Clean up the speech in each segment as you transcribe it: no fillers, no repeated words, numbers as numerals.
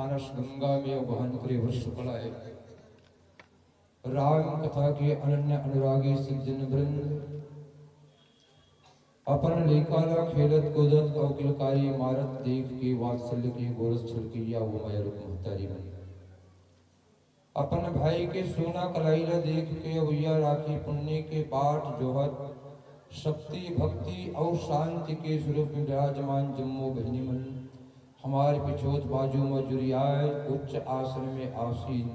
मानस गंगा में बहन करे वर्ष कलाए। राम कथा के अनन्य अनुरागी सज्जन वृंद अपन लेकाला खेलत कूदत अवकिलकारी मारत देख के वात्सल्य के गोरस छलकिया वो मैं रुक महतारी बन। अपन भाई के सोना कलाईला देख के अवैया राखी पुण्य के पाठ जोहत शक्ति भक्ति और शांति के स्वरूप में विराजमान जम्मू बहनी मन हमारे पिछोत बाजू मजुरियाए उच्च आसन में आसीन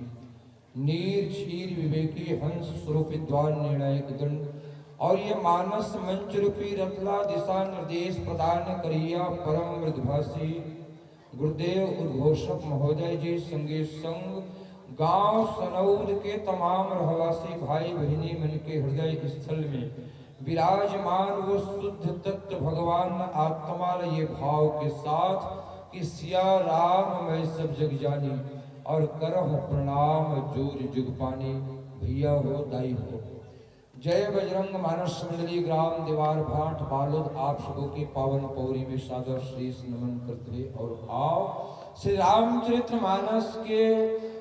नीर क्षीर विवेकी हंस स्वरूप विद्वान निर्णायक गण और ये मानस मंच रूपी रत्ला दिशा निर्देश प्रदान करिया परम मृदभाषी गुरुदेव उद्घोषक महोदय जी संगे संग गांव सनौद के तमाम रहवासी भाई बहनी मन के हृदय स्थल में विराजमान वो शुद्ध तत्व भगवान आत्मा ये भाव के साथ कि सिया राम मैं सब जग जानी और करह प्रणाम जोर जुग पानी भैया हो दाई हो। जय बजरंग मानस मंडली ग्राम दीवार भाट बालोद आप सबों की पावन पौरी में सादर शीश नमन करते और आओ श्री रामचरित्र मानस के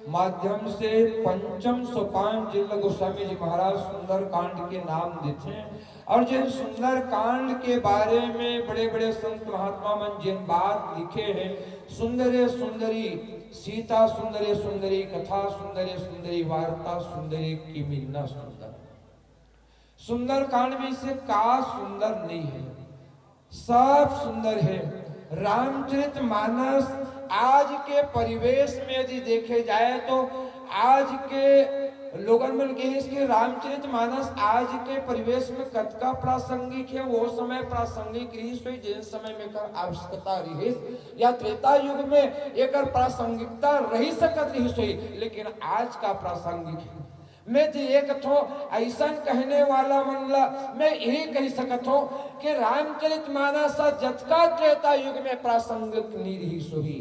माध्यम से पंचम सोपान जिला गोस्वामी जी महाराज सुंदर कांड के नाम देते हैं और जिन सुंदर कांड के बारे में बड़े बड़े संत महात्मा मन जिन बात लिखे हैं सुंदरे सुंदरी सीता सुंदरे सुंदरी कथा सुंदरे सुंदरी वार्ता सुंदरी की मिलना सुंदर सुंदर कांड में से का सुंदर नहीं है सब सुंदर है। रामचरित मानस आज के परिवेश में यदि देखे जाए तो आज के लोगन मन के इसके रामचरित मानस आज के परिवेश में कद का प्रासंगिक है वो समय प्रासंगिक रही सोई जिन समय में कर आवश्यकता रही या त्रेता युग में एक प्रासंगिकता रही सकत रही सोई लेकिन आज का प्रासंगिक है। मैं तो ये कथो ऐसा कहने वाला मनला मैं यही कह सकत हूँ कि रामचरित मानस जतका त्रेता युग में प्रासंगिक नहीं रही सोही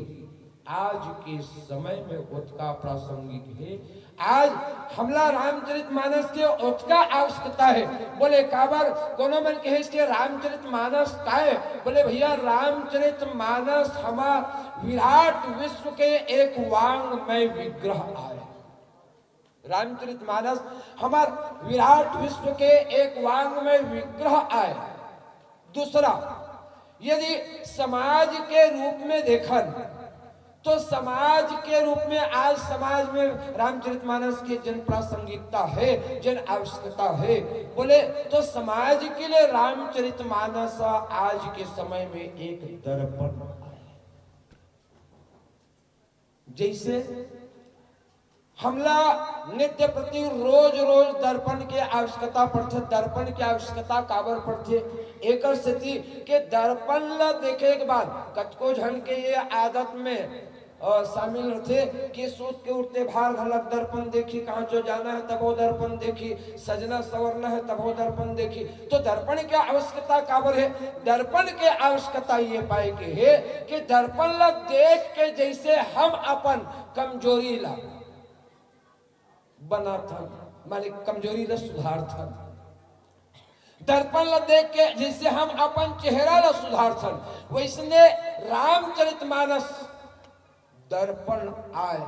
आज के समय में उतका प्रासंगिक है। आज हमला रामचरित मानस के उतका आवश्यकता है। बोले काबर कोनो मन कहे के रामचरित मानस का है बोले भैया रामचरित मानस हमार विराट विश्व के एक वांगमय विग्रह आए। रामचरित मानस हमार विराट विश्व के एक वांगमय विग्रह आए। दूसरा यदि समाज के रूप में देखन तो समाज के रूप में आज समाज में रामचरितमानस की जन प्रासंगिकता है जन आवश्यकता है बोले तो समाज के लिए रामचरितमानस आज के समय में एक दर्पण है। जैसे हमला नित्य प्रति रोज रोज दर्पण के आवश्यकता पड़ते दर्पण की आवश्यकता काबर पड़ते एक स्थिति के दर्पण ला देखे के बाद कतको झन के ये आदत में शामिल होते कि सूत के उठते भार घलक दर्पण देखी कहाँ जो जाना है तब वो दर्पण देखी सजना सवरना है तब वो दर्पण देखी। तो दर्पण की आवश्यकता काबर है दर्पण के आवश्यकता ये पाए के है कि दर्पण ला देख के जैसे हम अपन कमजोरी ला बना था माने कमजोरी ला सुधार था दर्पण ला देख के जैसे हम अपन चेहरा ला सुधार था वैसने रामचरितमानस दर्पण आए।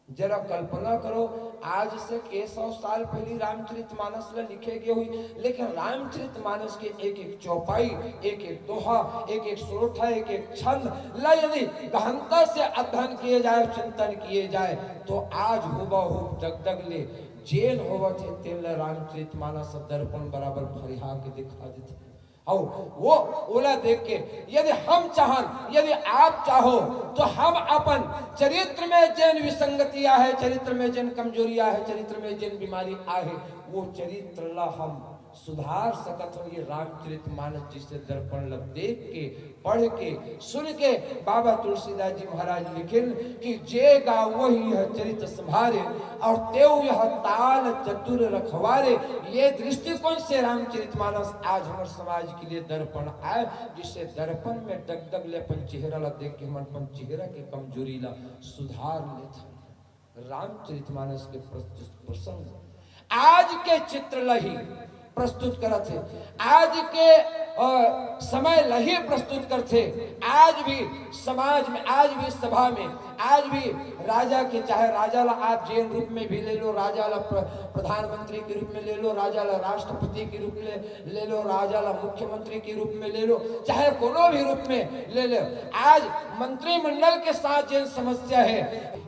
जरा कल्पना करो आज से के 100 साल पहले रामचरितमानस ला लिखे गए हुई लेकिन रामचरितमानस के एक एक चौपाई एक एक दोहा एक एक श्लोका एक एक छंद ला यदि गहनता से अध्ययन किए जाए चिंतन किए जाए तो आज हुबहू दगदग ले जेल होवा थे तेल रामचरितमानस दर्पण बराबर फरिहा के दिखा देते और वो ओला देख के यदि हम चाहन यदि आप चाहो तो हम अपन चरित्र में जिन विसंगतियां है चरित्र में जिन कमजोरियां है चरित्र में जिन बीमारी आहे वो चरित्र ला हम सुधार सकत हो। ये रामचरितमानस जिसे दर्पण लग देख के पढ़ के सुन के बाबा तुलसीदास जी महाराज लिखिन कि जे गा वही यह चरित्र संभारे और तेव यह ताल चतुर रखवारे। ये दृष्टिकोण से रामचरितमानस आज हमारे समाज के लिए दर्पण आए जिससे दर्पण में दगदग ले अपन चेहरा ला देख के हम अपन चेहरा के कमजोरी ला सुधार लेते। रामचरितमानस के प्रसंग आज के चित्र लही प्रस्तुत करत है। आज के समय लही प्रस्तुत करते, आज भी समाज में, आज भी सभा में, आज भी राजा के, चाहे राजा ला आप जेन रूप में भी ले लो, राजा ला प्रधानमंत्री के रूप में ले लो, राजा ला राष्ट्रपति के रूप में ले लो, राजा ला मुख्यमंत्री के रूप में ले लो, चाहे कोनो भी रूप में ले लो। आज मंत्रिमंडल के साथ जेन समस्या है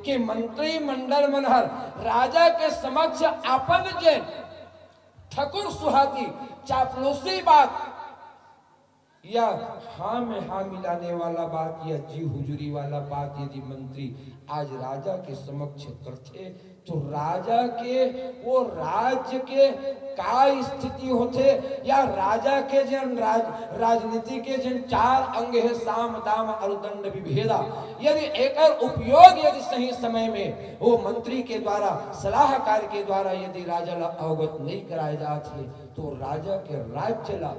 कि मंत्रिमंडल मनहर राजा के समक्ष अपन जेन ठकुर सुहाती चापलूसी बात या हाँ में हाँ मिलाने वाला बात या जी हुजूरी वाला बात यदि मंत्री आज राजा के समक्ष करते तो राजा के वो राज्य के का स्थिति होते, या राजा के जन राजनीति के जन 4 अंग है साम दाम और दंड विभेदा, यदि एकर उपयोग यदि सही समय में वो मंत्री के द्वारा सलाहकार के द्वारा यदि राजा ला अवगत नहीं कराए जाते तो राजा के राज्य ला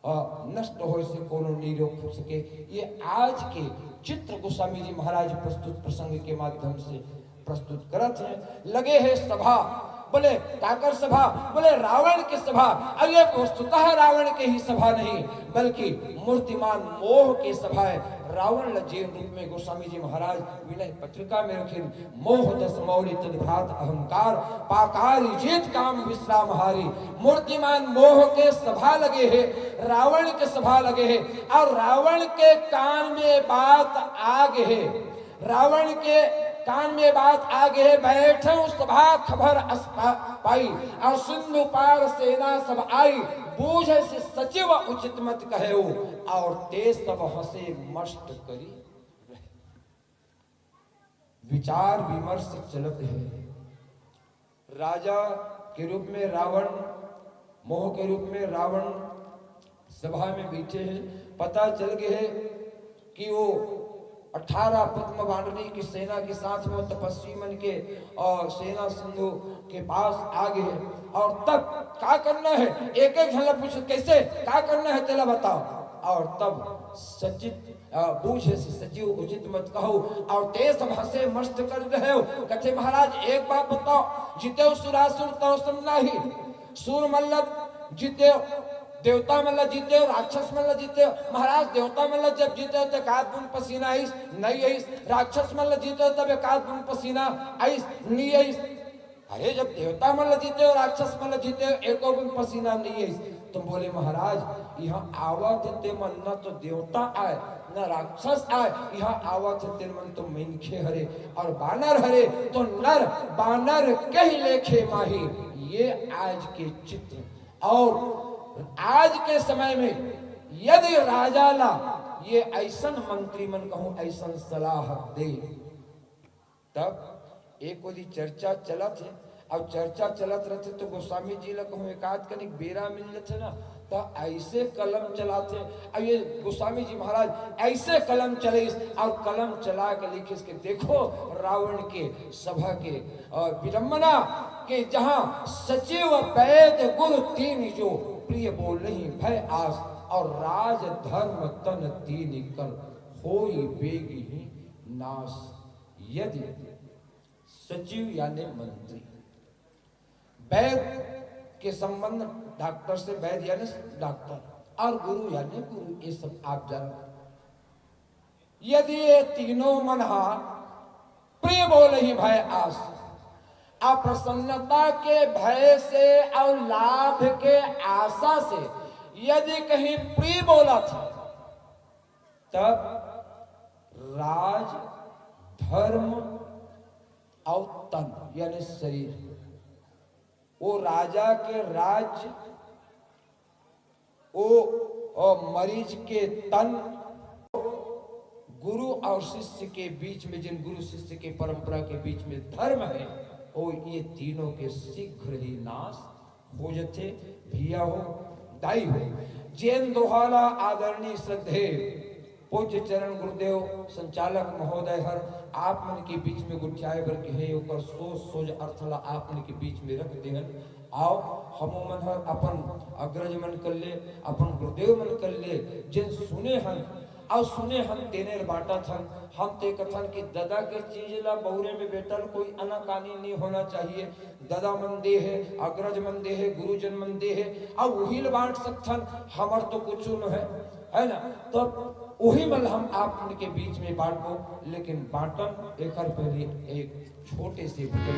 नष्ट हो से कोनो नहीं रोक सके। ये आज के चित्र गोस्वामी जी महाराज प्रस्तुत प्रसंग के माध्यम से प्रस्तुत करत हैं। लगे है सभा, बोले काकर सभा, बोले रावण की सभा। अब ये वस्तुतः रावण के ही सभा नहीं बल्कि मूर्तिमान मोह की सभा है। रावण लज्जे रूप में गोस्वामी जी महाराज विनय पत्रिका में रखे, मोह दस मौली तद्भात अहंकार पाकारी जीत काम विश्राम हारी। मूर्तिमान मोह के सभा लगे है, रावण के सभा लगे है, और रावण के कान में बात आगे है, रावण के कान में बात आगे है। बैठे सभा खबर पाई और सिंधु पार सेना सब आई, बूझे से सचिव उचित मत कहे और ते सब हंसे मस्त करी। विचार विमर्श चलत है। राजा के रूप में रावण, मोह के रूप में रावण सभा में बैठे हैं। पता चल गया है कि वो 18 पद्म वानरी की सेना के साथ में तपस्वी मन के और सेना सिंधु के पास आ गए। और तब क्या करना है, एक एक झलक पूछ कैसे क्या करना है तेला बताओ। और तब सचित बूझे से सचिव उचित मत कहो और ते सब हंसे मस्त कर रहे हो। कहते महाराज एक बात बताओ, जीते सुरासुर तो समझाही, सूर मल्ल जीते, देवता मतलब जीते, राक्षस मतलब जीते। महाराज देवता मतलब जब जीते तो एकाध बूंद पसीना आईस नहीं आईस, राक्षस मतलब जीते तब एकाध बूंद पसीना आईस नहीं आईस। अरे जब देवता मतलब जीते और राक्षस मतलब जीते एको बूंद पसीना नहीं आईस। तुम बोले महाराज यहाँ आवत ते मन न तो देवता आए न राक्षस आए, यहाँ आवत ते मन तो मेनखे हरे और बानर हरे, तो नर बानर कही लेखे माही। ये आज के चित्र। और आज के समय में यदि राजा ला ये ऐसन मंत्री मन कहूं ऐसन सलाह दे, तब एक ओदी चर्चा चलत है। अब चर्चा चलत रहते तो गोस्वामी जी ला कहूं एकाध कनिक बेरा मिल जाते ना तो ऐसे कलम चलाते। अब ये गोस्वामी जी महाराज ऐसे कलम चले और कलम चला के लिखे इसके देखो रावण के सभा के विडम्बना के, जहां सचिव वैद गुरु तीन जो प्रिय बोल नहीं भय आस, और राज धर्म तन तीन कर होई बेगी ही नाश। यदि सचिव यानी मंत्री, वैद के संबंध डॉक्टर से, वैद यानी डॉक्टर, और गुरु यानी गुरु, ये सब आप जानो। यदि ये तीनों मनहा प्रिय बोल ही भय आस, अप्रसन्नता के भय से और लाभ के आशा से यदि कहीं प्रिय बोला था, तब राज धर्म और तन यानी शरीर, वो राजा के राज्य, वो मरीज के तन, गुरु और शिष्य के बीच में, जिन गुरु शिष्य के परंपरा के बीच में धर्म है, ओ ये तीनों के शीघ्र ही नाश हो जाते। भिया हो दाई हो। जैन दोहाला आदरणीय श्रद्धे पूज्य चरण गुरुदेव संचालक महोदय हर आप मन के बीच में गुठाए बर के है ओकर सोच अर्थला आप मन के बीच में रख देहन। आओ हम मन हर अपन अग्रज मन कर ले, अपन गुरुदेव मन कर ले, जिन सुने हन और सुने हम तेने बाटा थन हम ते कथन कि दादा के चीज ला बहुरे में बेटल कोई अनाकानी नहीं होना चाहिए। दादा मन दे है, अग्रज मन दे है, गुरुजन मन दे है, और वही बांट सकथन, हमार तो कुछ न है ना। तो वही मल हम आप उनके बीच में बांटो, लेकिन बांटन एक पहले एक छोटे से भजन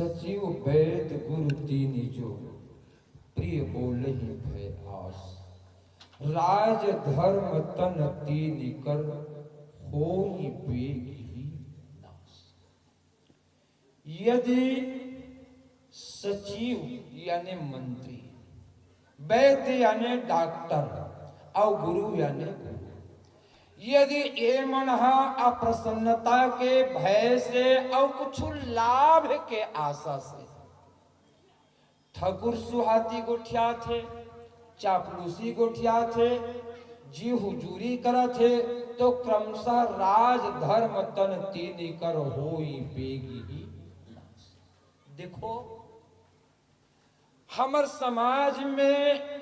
सचिव वैद गुरु तीनि जो प्रिय बोलहि भय आस। राज धर्म तन तीनि कर होई बेग ही नास। यदि सचिव यानी मंत्री, वैद्य यानी डॉक्टर और गुरु यानी गुरु, यदि ये मन अप्रसन्नता के भय से और कुछ लाभ के आशा से ठकुर सुहाती गोठिया थे, चापलूसी गोठिया थे, जी हुजूरी करा थे, तो क्रमशः राज धर्म तन तीनि कर होई बेगी ही नाश। देखो हमर समाज में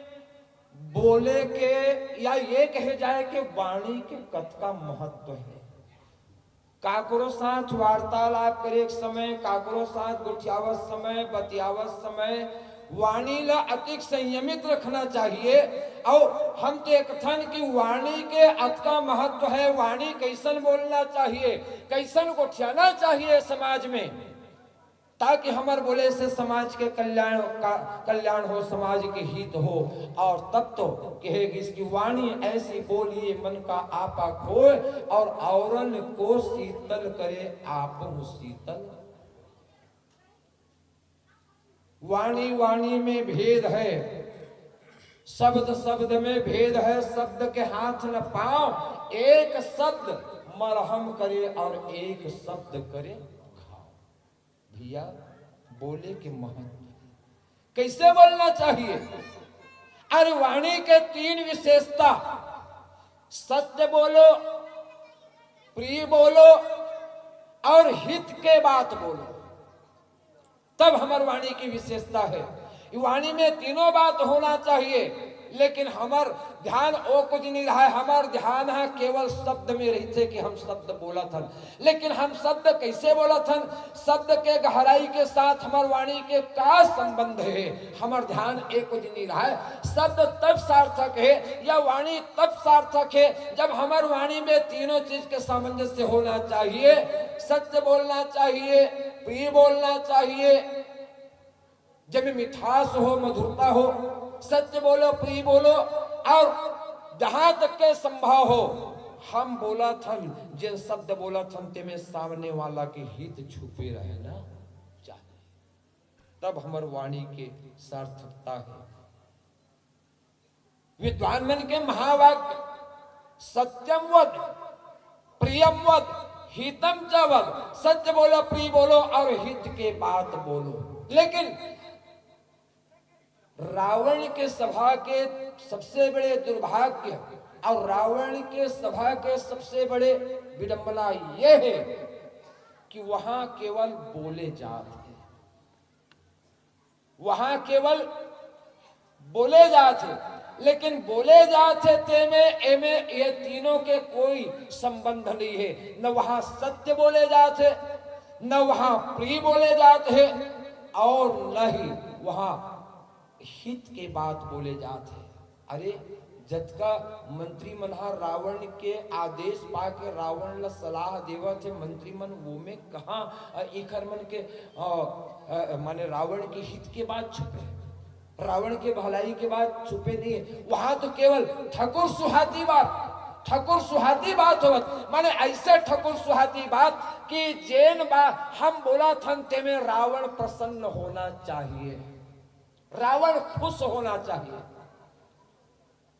बोले के या ये कहे जाए कि वाणी के कत का महत्व है। काकरो साथ वार्तालाप करे एक समय, काकरो साथ गुठियावत समय, बतियावत समय वाणी ला अति संयमित रखना चाहिए। और हम तो कथन की वाणी के अत का महत्व है। वाणी कैसन बोलना चाहिए, कैसन गुठियाना चाहिए समाज में, ताकि हमारे बोले से समाज के कल्याण हो, समाज के हित हो। और तब तो कहेगी इसकी वाणी ऐसी बोलिए मन का आपा खोए, और औरन को शीतल करे आप शीतल। वाणी वाणी में भेद है, शब्द शब्द में भेद है, शब्द के हाथ न पाओ। एक शब्द मरहम करे और एक शब्द करे भैया। बोले के महत्व कैसे बोलना चाहिए। अरे वाणी के 3 विशेषता, सत्य बोलो, प्रिय बोलो और हित के बात बोलो, तब हमार वाणी की विशेषता है। वाणी में तीनों बात होना चाहिए। लेकिन हमार ध्यान ओ कुछ नहीं रहा है। हमार ध्यान है केवल शब्द में रही थे कि हम शब्द बोला था। लेकिन हम शब्द कैसे बोला था, शब्द के गहराई के साथ हमार वाणी के क्या संबंध है, हमार ध्यान एक कुछ नहीं रहा है। शब्द तब सार्थक है या वाणी तब सार्थक है जब हमार वाणी में तीनों चीज के सामंजस्य होना चाहिए। सत्य बोलना चाहिए, प्रिय बोलना चाहिए, जब मिठास हो, मधुरता हो। सत्य बोलो, प्रिय बोलो, और जहां तक के संभव हो हम बोला थन, जिन शब्द बोला थन ते में सामने वाला के हित छुपे रहना चाहिए, तब हमर वाणी के सार्थकता है। विद्वान मन के महावाक्य सत्यम वद, प्रियम वद, हितम च वद। सत्य बोलो, प्रिय बोलो और हित के बात बोलो। लेकिन रावण के सभा के सबसे बड़े दुर्भाग्य और रावण के सभा के सबसे बड़े विडंबना यह है कि वहां केवल बोले जात है, वहां केवल बोले जात है। लेकिन बोले जात है ते में एमे ये तीनों के कोई संबंध नहीं है। न वहां सत्य बोले जात है, न वहां प्रिय बोले जात है, और न ही वहां हित के बात बोले जाते हैं। अरे जतका मंत्री मन रावण के आदेश पाके रावण ला सलाह देवा थे, मंत्री मन वो में कहा इखर मन के माने रावण के हित के बात छुपे, रावण के भलाई के बात छुपे नहीं है। वहां तो केवल ठकुर सुहाती बात, ठकुर सुहाती बात हो, माने ऐसे ठकुर सुहाती बात कि जेन बात हम बोला थन ते में रावण प्रसन्न होना चाहिए, रावण खुश होना चाहिए।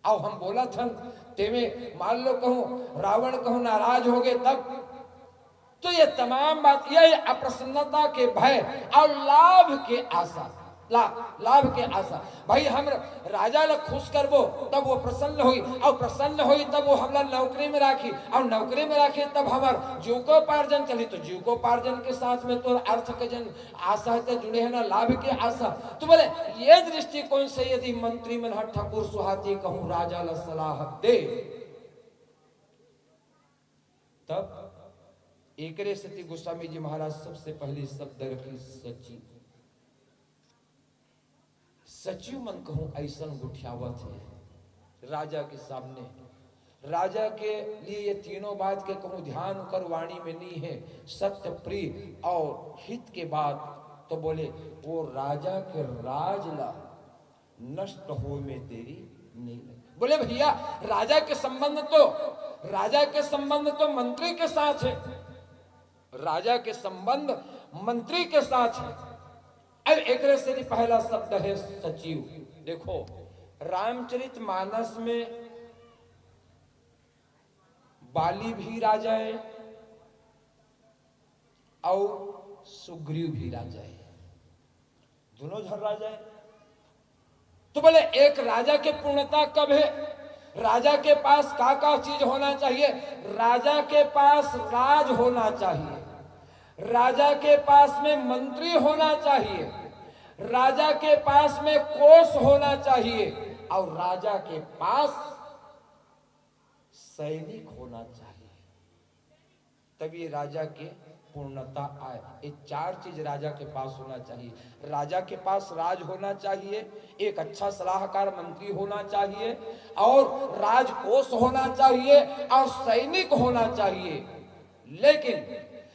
और हम बोला था तेमे मान लो कहूं रावण कहूं नाराज हो गए तब, तो ये तमाम बात यही अप्रसन्नता के भय और लाभ के आशा, लाभ के आशा। भाई हम राजा ला खुश करबो तब वो प्रसन्न हुई, और प्रसन्न हुई तब वो हमला नौकरी में राखी, और नौकरी में राखी तब हमार जीविकोपार्जन चली। तो जीविकोपार्जन के साथ में तो अर्थ के जन आशा है जुड़े है ना, लाभ के आशा। तो बोले ये दृष्टिकोण से यदि मंत्री मन ठाकुर सुहाती कहूं राजा ला सलाह दे, तब एकरे सती गोस्वामी जी महाराज सबसे पहले शब्द रखी सचिव। सचिव मन कहूं ऐसा गुठियावत है राजा के सामने। राजा के लिए ये तीनों बात के कहूं ध्यान कर वाणी में नहीं है, सत्य, प्रिय और हित के बाद तो बोले वो राजा के राज ला नष्ट हो में तेरी नहीं लगी। बोले भैया राजा के संबंध तो मंत्री के साथ है, राजा के संबंध मंत्री के साथ है। अब एक से पहला शब्द है सचिव। देखो रामचरितमानस में बाली भी राजा है और सुग्रीव भी राजा है, दोनों धर राजा है। तो बोले एक राजा के पूर्णता कब है? राजा के पास का चीज होना चाहिए? राजा के पास राज होना चाहिए, राजा के पास में मंत्री होना चाहिए, राजा के पास में कोष होना चाहिए और राजा के पास सैनिक होना चाहिए, तभी राजा के पूर्णता आए। ये चार चीज राजा के पास होना चाहिए। राजा के पास राज होना चाहिए, एक अच्छा सलाहकार मंत्री होना चाहिए और राजकोष होना चाहिए और सैनिक होना चाहिए। लेकिन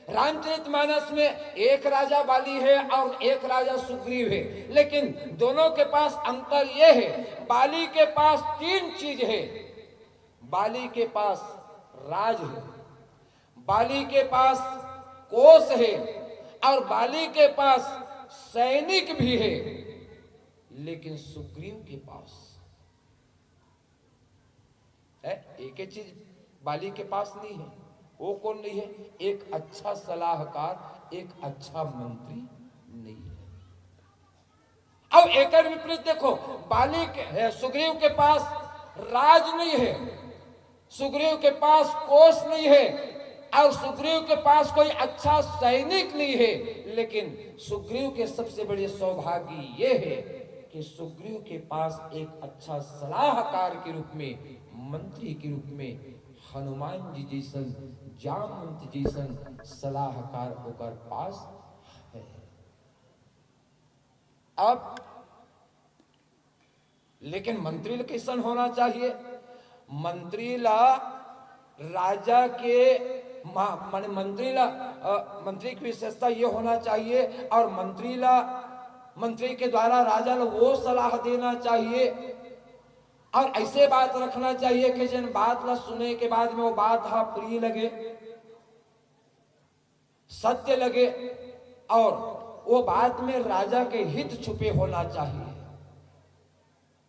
रामचरितमानस में एक राजा बाली है और एक राजा सुग्रीव है, लेकिन दोनों के पास अंतर यह है, बाली के पास तीन चीज है। बाली के पास राज है, बाली के पास कोष है और बाली के पास सैनिक भी है, लेकिन सुग्रीव के पास है एक ही चीज बाली के पास नहीं है। वो कौन नहीं है? एक अच्छा सलाहकार, एक अच्छा मंत्री नहीं है। अब एक विपरीत देखो, बाली के सुग्रीव के पास राज नहीं है, सुग्रीव के पास कोष नहीं है और सुग्रीव के पास कोई अच्छा सैनिक नहीं है। लेकिन सुग्रीव के सबसे बड़े सौभाग्य ये है कि सुग्रीव के पास एक अच्छा सलाहकार के रूप में, मंत्री के रूप में हनुमान जी जैसन, जामवंत जैसन सलाहकार होकर पास है। अब लेकिन मंत्री ला कैसन होना चाहिए? मंत्री ला राजा के मंत्री की विशेषता ये होना चाहिए और मंत्री के द्वारा राजा ला वो सलाह देना चाहिए और ऐसे बात रखना चाहिए कि जिन बात ला सुने के बाद में वो बात हा प्रिय लगे, सत्य लगे और वो बात में राजा के हित छुपे होना चाहिए।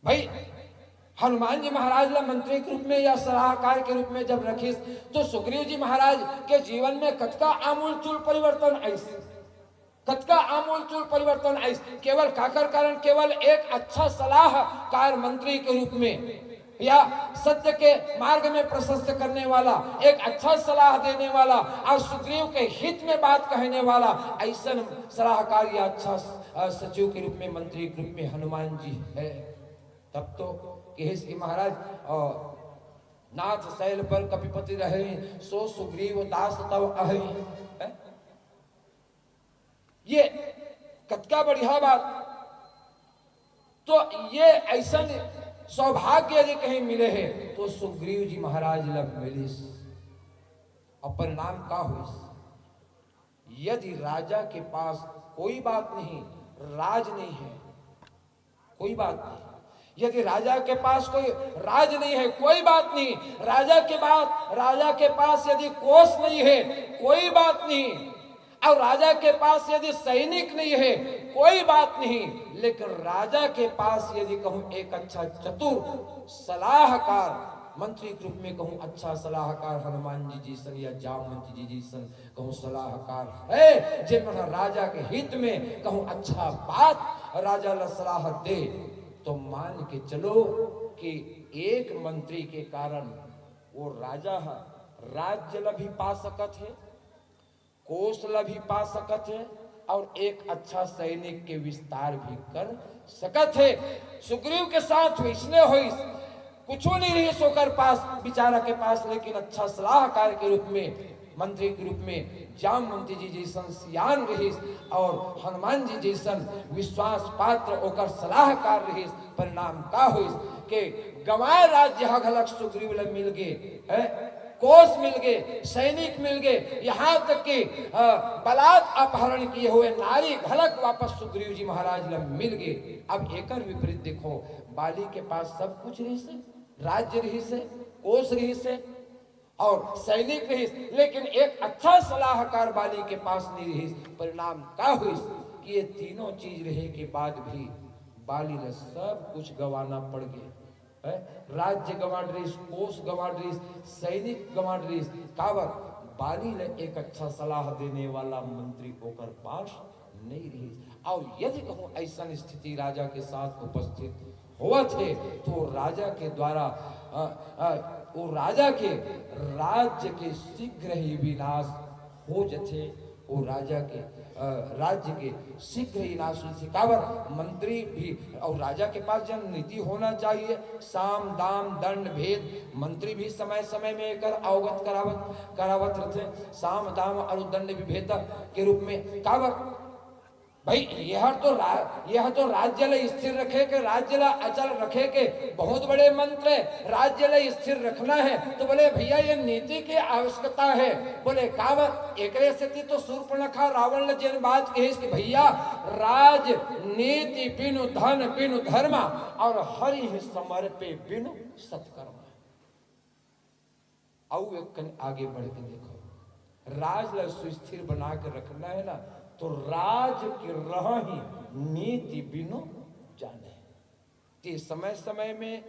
भाई हनुमान जी महाराज ला मंत्री के रूप में या सलाहकार के रूप में जब रखिस तो सुग्रीव जी महाराज के जीवन में कतका आमूल चूल परिवर्तन ऐसे, कतका आमूल चूल परिवर्तन ऐसे, केवल काकर कारण केवल एक अच्छा सलाहकार मंत्री के रूप में या सत्य के मार्ग में प्रशस्त करने वाला, एक अच्छा सलाह देने वाला और सुग्रीव के हित में बात कहने वाला, ऐसा सलाहकार या अच्छा सचिव के रूप में, मंत्री के रूप में हनुमान जी है। तब तो केश की महाराज नाथ शैल पर कपिपति रहे, सो सुग्रीव दास तव अहि। ये कतका बढ़िया बात। तो ये ऐसा सौभाग्य यदि कहीं मिले है तो सुग्रीव जी महाराज लब मिलिस। अपन नाम का हुई? यदि राजा के पास कोई बात नहीं, राज नहीं है, कोई बात नहीं। यदि राजा के पास कोई राज नहीं है, कोई बात नहीं। राजा के पास यदि कोष नहीं है, कोई बात नहीं। और राजा के पास यदि सैनिक नहीं है, कोई बात नहीं। लेकिन राजा के पास यदि कहूं एक अच्छा चतुर सलाहकार, मंत्री के रूप में कहूं अच्छा सलाहकार हनुमान जी जैसन या जामवंत जी जैसन कहूं सलाहकार है, जिनमें राजा के हित में कहूं अच्छा बात राजा ला सलाह दे, तो मान के चलो कि एक मंत्री के कारण वो राजा राज्य ला भी पा सकत है, कोष ला भी पा सकत है और एक अच्छा सैनिक के विस्तार भी कर सकत है। सुग्रीव के साथ इसने हुई कुछ नहीं रही सोकर पास बेचारा के पास, लेकिन अच्छा सलाहकार के रूप में, मंत्री के रूप में जामवंत जी जैसन सियान रहीस और हनुमान जी जैसन विश्वास पात्र होकर सलाहकार रहीस। परिणाम का हुई कि गंवाए राज्य हगलक सुग्रीव ला मिल गए है, कोष मिल गए, सैनिक मिल गए, यहाँ तक कि बलात् अपहरण किए हुए नारी घलक वापस सुग्रीव जी महाराज लग मिल गए। अब एकर विपरीत देखो, बाली के पास सब कुछ रही से, राज्य रही से, कोष रही से और सैनिक रही, लेकिन एक अच्छा सलाहकार बाली के पास नहीं रही। परिणाम का हुई कि ये तीनों चीज रहे के बाद भी बाली ने सब कुछ गंवाना पड़ गया। राज्य गंवा रही, कोष गंवा रही, सैनिक गंवा रही, काबर बाली ने एक अच्छा सलाह देने वाला मंत्री होकर पास नहीं रही। और यदि कहूं ऐसा स्थिति राजा के साथ उपस्थित हुआ थे तो राजा के द्वारा वो राजा के राज्य के शीघ्र ही विनाश हो जथे, वो राजा के राज्य के शीघ्र ही नाश हुई थी। काबर मंत्री भी और राजा के पास जन नीति होना चाहिए, साम दाम दंड भेद, मंत्री भी समय समय में एकर अवगत करावत रहते, साम दाम और दंड विभेद के रूप में। काबर भाई यह तो राज्य ला स्थिर रखे के, राज्य ला अचल रखे के बहुत बड़े मंत्र है, राज्य ला स्थिर रखना है। तो बोले भैया ये नीति की आवश्यकता है। बोले काबर एकरे से तो शूर्पणखा रावण ने जिन बात कही कि भैया राजनीति बिनु धन बिनु धर्म और हरि समर पे बिनु सत्कर्म। आओ एक आगे बढ़ के देखो, राज ला सुस्थिर बना के रखना है ना, तो राज की रह ही नीति बिनु जाने। ते समय समय में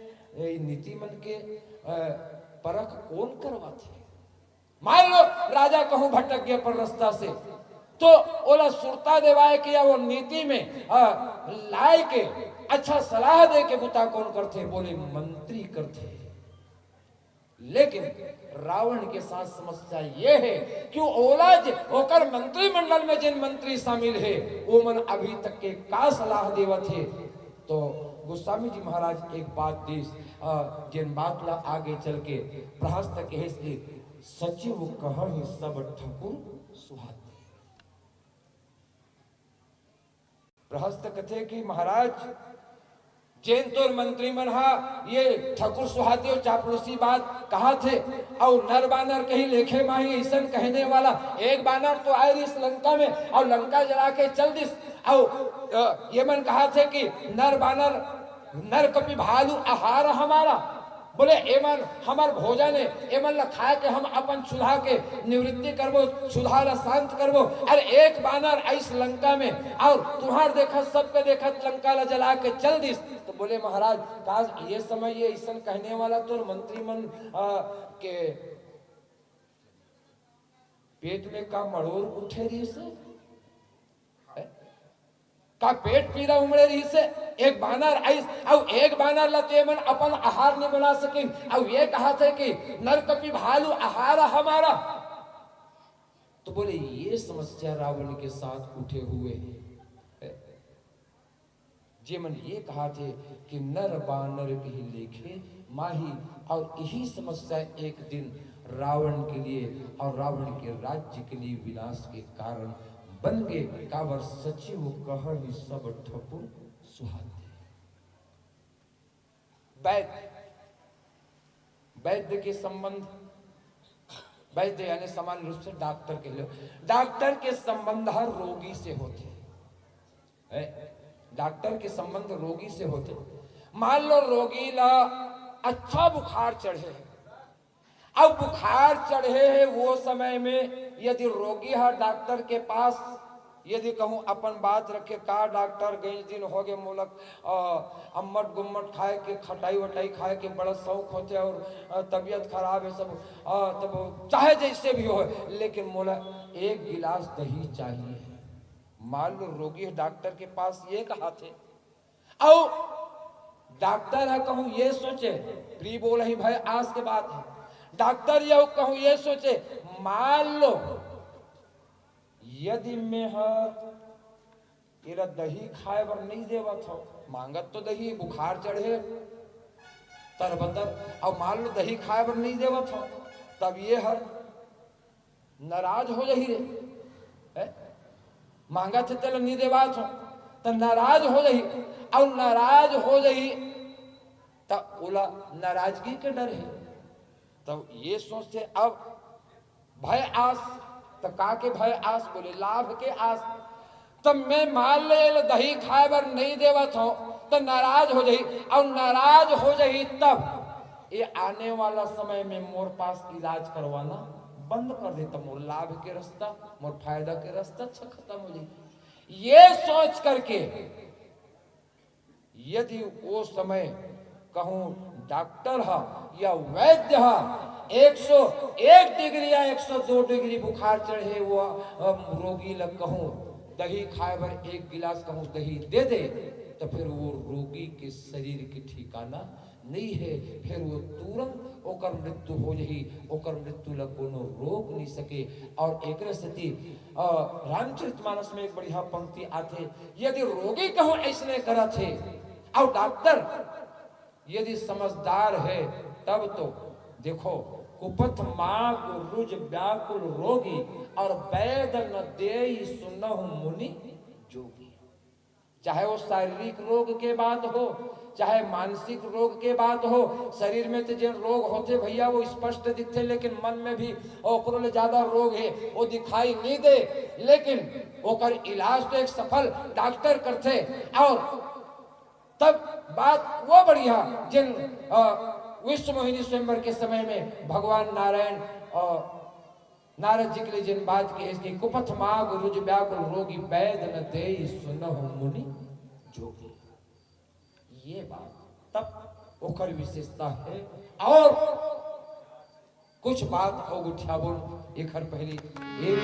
नीति मन के परख कौन करवाते? मान लो राजा कहूं भटक गया पर रास्ता से, तो ओला सुरता देवाए कि या वो नीति में लाए के अच्छा सलाह दे के बुता कौन करते? बोले मंत्री करते। लेकिन रावण के साथ समस्या यह है कि ओलाज होकर मंत्रिमंडल में जिन मंत्री शामिल है वो मन अभी तक के का सलाह देवत है। तो गोस्वामी जी महाराज एक बात देश जिन बात ला आगे चल के प्रहस्त कहे से सचिव कह सब ठकुर सुहाते। प्रहस्त कथे कि महाराज जैन तोर मंत्री मन ये ठकुर सुहाते और चापलूसी बात कहा थे, और नर बानर कहीं लेखे माही ऐसा कहने वाला। एक बानर तो आए इस लंका में और लंका जला के चल दिस, और ये मन कहा थे कि नर बानर नर कपि भालू आहार हमारा। बोले एमन हमार भोजन है, एमन ला खा के हम अपन सुधा के निवृत्ति करबो, सुधा ला शांत करबो। अरे एक बानर इस लंका में और तुम्हार देखत सबके देखत लंका ला जला के चल दिस। तो बोले महाराज काज ये समय ये ऐसा कहने वाला तो मंत्री मन के पेट में का मड़ोर उठे रही से, का पेट पीड़ा उमड़े रही से। एक बानर आइस और एक बानर लते मन अपन आहार नहीं बना सके, और ये कहा थे कि नर कपि भालू आहार हमारा। तो बोले ये समस्या रावण के साथ उठे हुए जे मन ये कहा थे कि नर बानर कही लेखे माही। और यही समस्या एक दिन रावण के लिए और रावण के राज्य के लिए विनाश के कारण बन गए। काबर सचिव कह सब ठकुर सुहाते। वैद्य के संबंध, वैद्य यानी सामान्य रूप से डॉक्टर के लिए, डॉक्टर के संबंध हर रोगी से होते हैं। डॉक्टर के संबंध रोगी से होते। मान लो रोगी ला अच्छा बुखार चढ़े, अब बुखार चढ़े है वो समय में यदि रोगी है डॉक्टर के पास, यदि कहूँ अपन बात रखे का डॉक्टर गई दिन हो गए मोलक अम्मट गुम्मट खाए के खटाई वटाई खाए के बड़ा शौक होते और तबीयत खराब है सब, तब चाहे जैसे भी हो लेकिन मोला एक गिलास दही चाहिए। मान लो रोगी डॉक्टर के पास ये कहा थे, और डॉक्टर है कहूँ ये सोचे, प्री बोल ही भाई आज के बात है, डॉक्टर ये कहूँ ये सोचे मान लो यदि मैं दही खाए बर नहीं देवत हो, मांगत तो दही बुखार चढ़े तरबतर, और मान लो दही खाए बर नहीं देवत हो, तब ये हर नाराज हो जाही रे, मांगा थे चलो नहीं देवात हो तो नाराज हो जाही, और नाराज हो जाही तब ओला नाराजगी के डर है। तब ये सोचते अब भय आस, तो का के भय आस बोले लाभ के आस। तब मैं मान ले दही खाए बर नहीं देवत हो तो नाराज हो जाई, और नाराज हो जाई तब ये आने वाला समय में मोर पास इलाज करवाना बंद कर देता, मोर लाभ के रास्ता, मोर फायदा के रास्ता खत्म हो जाए। ये सोच करके यदि वो समय कहूं डॉक्टर है या वैद्य है 101 डिग्री या 102 डिग्री बुखार चढ़े वो रोगी लग कहूं दही खाए बर एक गिलास कहूं दही दे दे, तो फिर वो रोगी के शरीर के ठिकाना नहीं है, फिर वो तुरंत ओकर मृत्यु हो जाही, ओकर मृत्यु लग कोनो रोक नहीं सके। और एक स्थिति रामचरितमानस में एक बढ़िया पंक्ति आते, यदि रोगी कहूं ऐसने करा थे और डॉक्टर यदि समझदार है तब तो देखो कुपथ माग रुज व्याकुल रोगी और वैद न देई सुनहु मुनि जोगी। चाहे वो शारीरिक रोग के बात हो चाहे मानसिक रोग के बात हो, शरीर में तो जो रोग होते भैया वो स्पष्ट दिखते, लेकिन मन में भी ओकरो ज्यादा रोग है वो दिखाई नहीं दे, लेकिन ओकर इलाज तो एक सफल डॉक्टर करते। और तब बात वो बढ़िया जिन विश्व मोहिनी स्वयंवर के समय में भगवान नारायण नारद जी के लिए जिन बात की इसकी कुपथ माग रुज व्याकुल रोगी वैद न देई सुनहु मुनि जोगी, ये बात तब ओकर विशेषता है। और कुछ बात और उठा बोल एक हर पहली एक